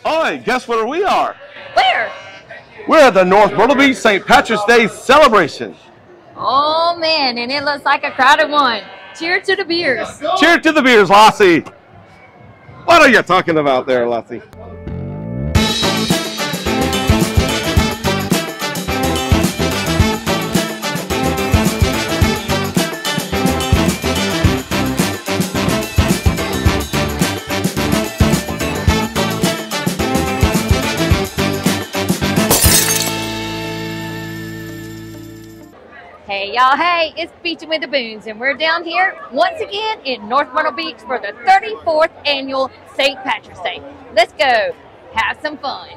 Oi, guess where we are? Where? We're at the North Myrtle Beach St. Patrick's Day celebration. Oh man, and it looks like a crowded one. Cheer to the beers. Cheer to the beers, Lassie. What are you talking about there, Lassie? Hey y'all, hey, it's Beachin With The Boones, and we're down here once again in North Myrtle Beach for the 34th annual St. Patrick's Day. Let's go have some fun.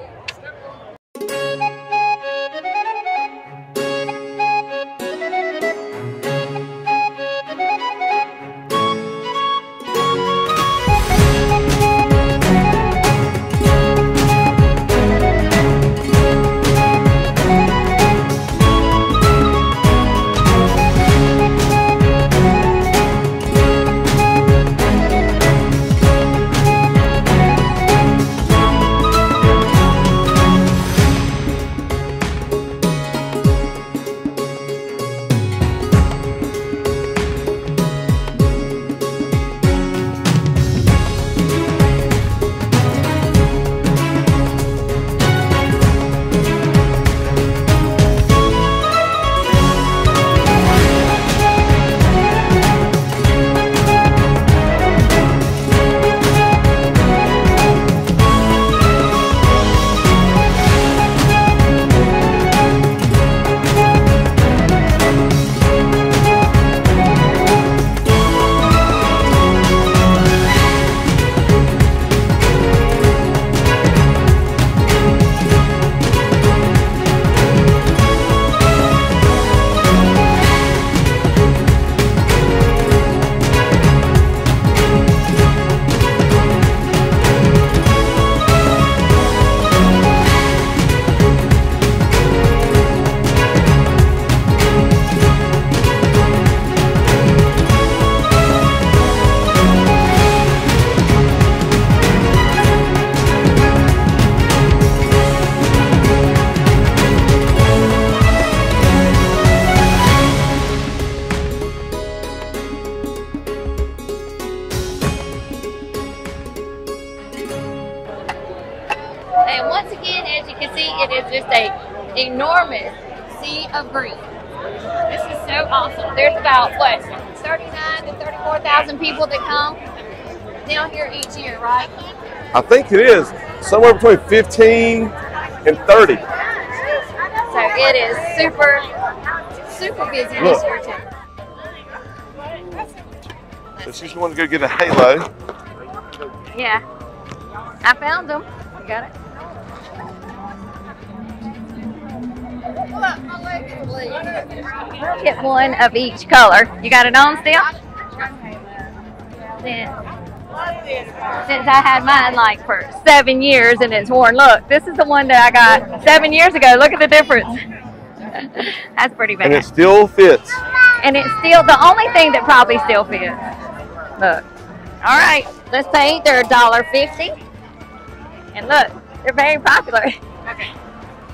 And once again, as you can see, it is just a enormous sea of green. This is so awesome. There's about, what, 39 to 34,000 people that come down here each year, right? I think it is somewhere between 15 and 30. So it is super, super busy this year too. So she's wanting to go get a halo. Yeah, I found them. You got it? Get one of each color. You got it on still? Since I had mine like for 7 years and it's worn. Look, this is the one that I got 7 years ago. Look at the difference. That's pretty bad. And it still fits. And it's still the only thing that probably still fits. Look. All right, let's pay. They're $1.50. And look, they're very popular. Okay.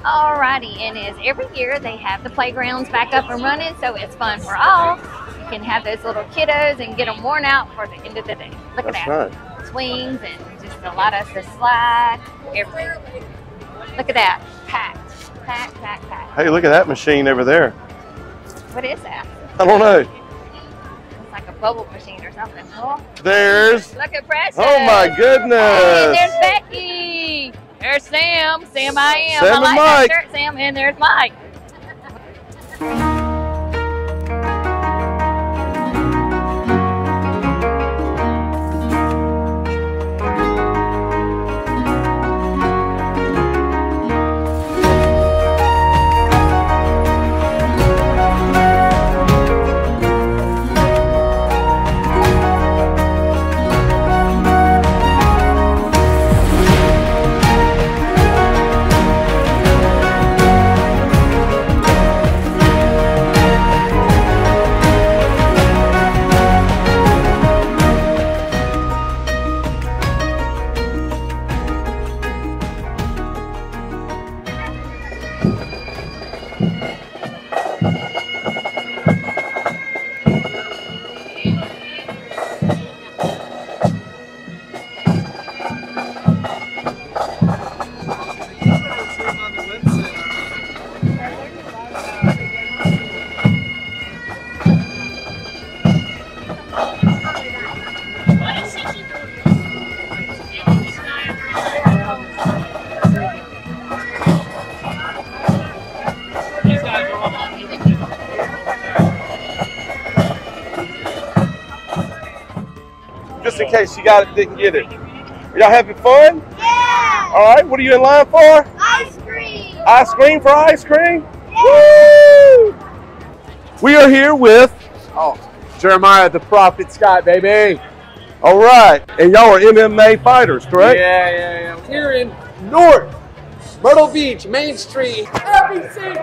Alrighty, and as every year they have the playgrounds back up and running, so it's fun for all. You can have those little kiddos and get them worn out for the end of the day. Look at that. Right. Swings and just a lot of the slide, everything. Look at that. Packed, packed, packed, packed. Hey, look at that machine over there. What is that? I don't know. It's like a bubble machine or something. Oh. There's. Look at Precious. Oh my goodness. Hey, there's Becky. There's Sam. Sam I am. Sam I and like Mike. that shirt, Sam. And there's Mike. just in case you didn't get it. Are y'all having fun? Yeah! All right, what are you in line for? Ice cream! Ice cream for ice cream? Yeah. Woo! We are here with, Jeremiah the Prophet Scott, baby. all right, and y'all are MMA fighters, correct? Yeah. Here in North Myrtle Beach, Main Street. Happy St.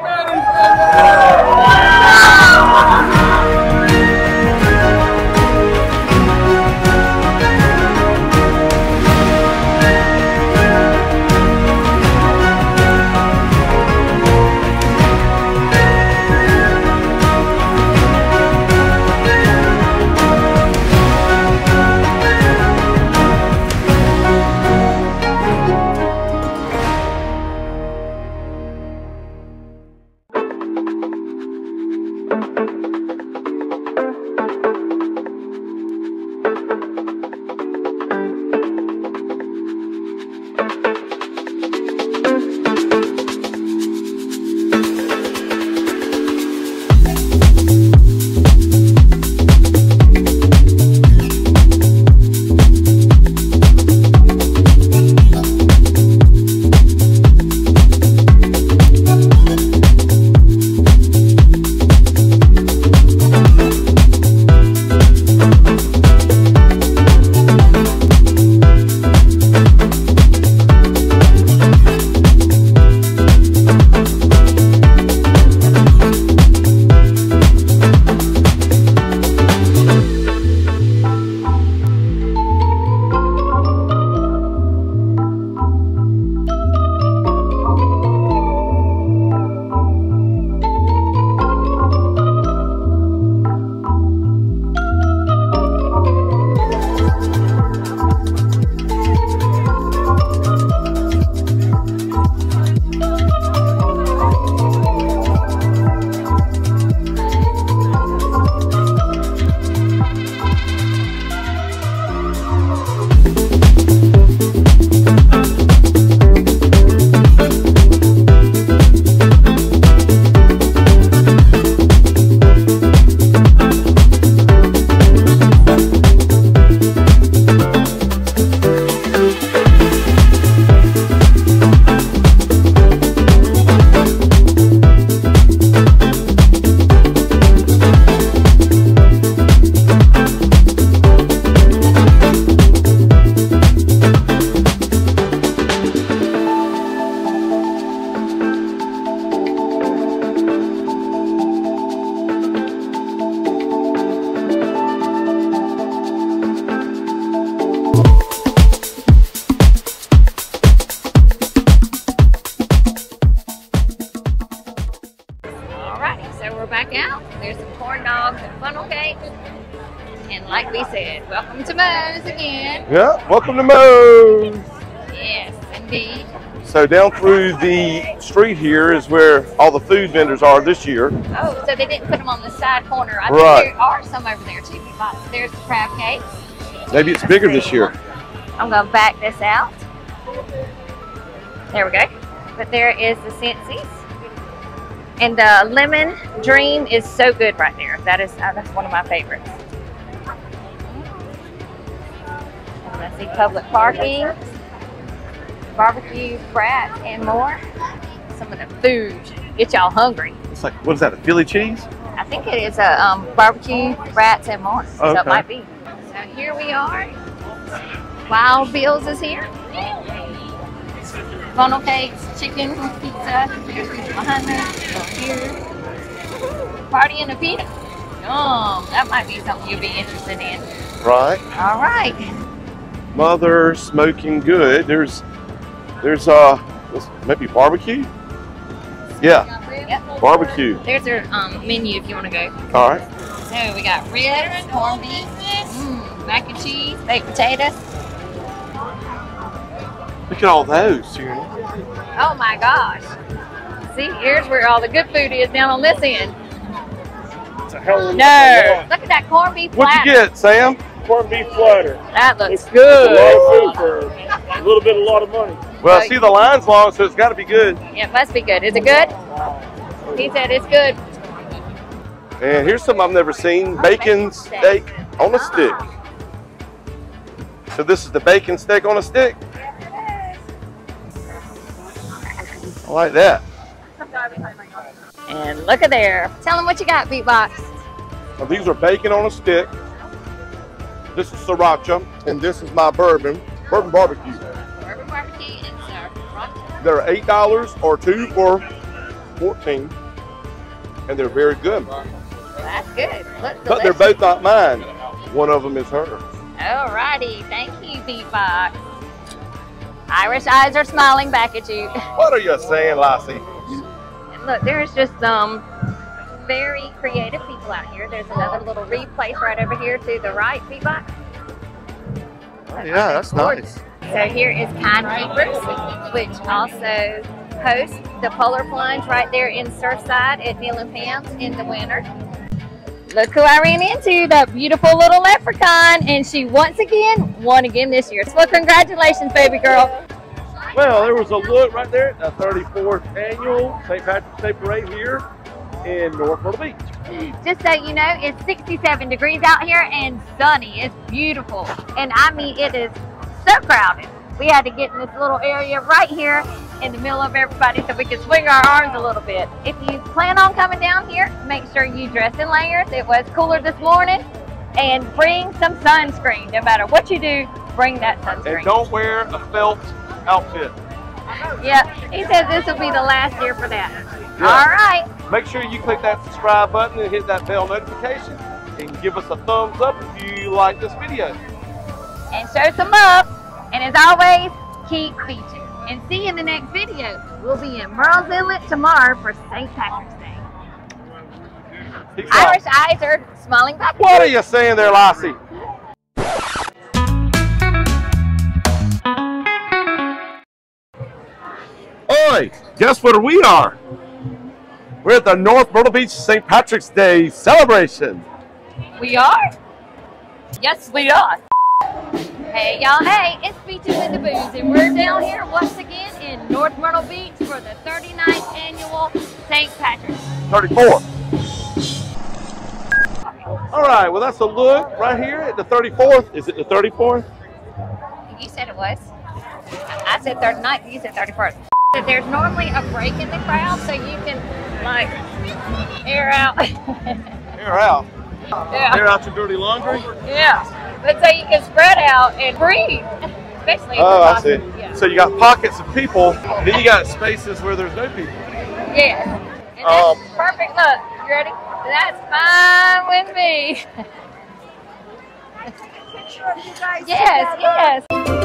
Back out. There's some corn dogs and funnel cakes. And like we said, welcome to Moe's again. Yeah, welcome to Moe's. Yes, indeed. So down through the street here is where all the food vendors are this year. Oh, so they didn't put them on the side corner. I Right. think there are some over there too. There's the crab cakes. Maybe it's bigger this year. I'm going to back this out. There we go. But there is the Scentsies. And the lemon dream is so good right there. That's one of my favorites. Let's see, public parking, barbecue, frats, and more. Some of the food. Get y'all hungry. It's like, what is that, a Philly cheese? I think it is a barbecue, frats, and more. So Okay. it might be. So here we are. Wild Bill's is here. Funnel cakes, chicken, pizza. There's people behind us. Over here. Party in a pita. Yum. That might be something you'll be interested in. Right. All right. Mother smoking good. There's maybe barbecue. Yeah, Yep. barbecue. There's their menu if you want to go. All right. So we got ribs, corned beef, mac and cheese, baked potatoes. Look at all those here. Oh my gosh. See, here's where all the good food is down on this end. It's a hell of a No. Look at that corned beef What'd you platter. get, Sam? corned beef platter. That looks A good. lot of food for a little bit, a lot of money. Well, I see the line's long, so it's got to be good. It must be good. Is it good? He said it's good. And here's something I've never seen: bacon steak on a stick. So this is the bacon steak on a stick? I like that. And look at there. Tell them what you got, Beatbox. Now these are bacon on a stick. This is sriracha, and this is my bourbon barbecue. Bourbon barbecue and sriracha. They're $8 or 2 for $14, and they're very good. That's good. Look, but they're both not mine. One of them is hers. Alrighty, thank you, Beatbox. Irish eyes are smiling back at you. What are you saying, Lassie? Look, there's just some very creative people out here. There's another little reed place right over here to the right, Beatbox. Oh, yeah, that's nice. So here is Kind Keepers, which also hosts the Polar Plunge right there in Surfside at Neil and Pam's in the winter. Look who I ran into, that beautiful little leprechaun, and she once again won again this year. So congratulations, baby girl. Well, there was a look right there at the 34th annual St. Patrick's Day Parade here in North Myrtle Beach. Just so you know, it's 67 degrees out here and sunny. It's beautiful. And I mean, it is so crowded. We had to get in this little area right here in the middle of everybody so we could swing our arms a little bit. If you plan on coming down here, make sure you dress in layers. It was cooler this morning. And bring some sunscreen. No matter what you do, bring that sunscreen. And don't wear a felt outfit. Yeah, he says this will be the last year for that. Yeah. All right. Make sure you click that subscribe button and hit that bell notification and give us a thumbs up if you like this video. And show some love. And as always, keep beaching. And see you in the next video. We'll be in Merle's Inlet tomorrow for St. Patrick's Day. Peace out. Irish eyes are smiling back. What are you saying there, Lassie? Oi, guess where we are? We're at the North Myrtle Beach St. Patrick's Day celebration. We are? Yes, we are. Hey, y'all. Hey, it's Beachin With The Boones, and we're down here once again in North Myrtle Beach for the 39th annual St. Patrick's. 34. All right, well, that's a look right here at the 34th. Is it the 34th? You said it was. I said 39th, you said 31st. There's normally a break in the crowd so you can, like, air out. Air out? Yeah. Air out your dirty laundry? Yeah. But so you can spread out and breathe. Especially if Oh, I see. Yeah. So you got pockets of people, then you got spaces where there's no people. Yes. And that's perfect. Look, you ready? That's fine with me. Yes, yes.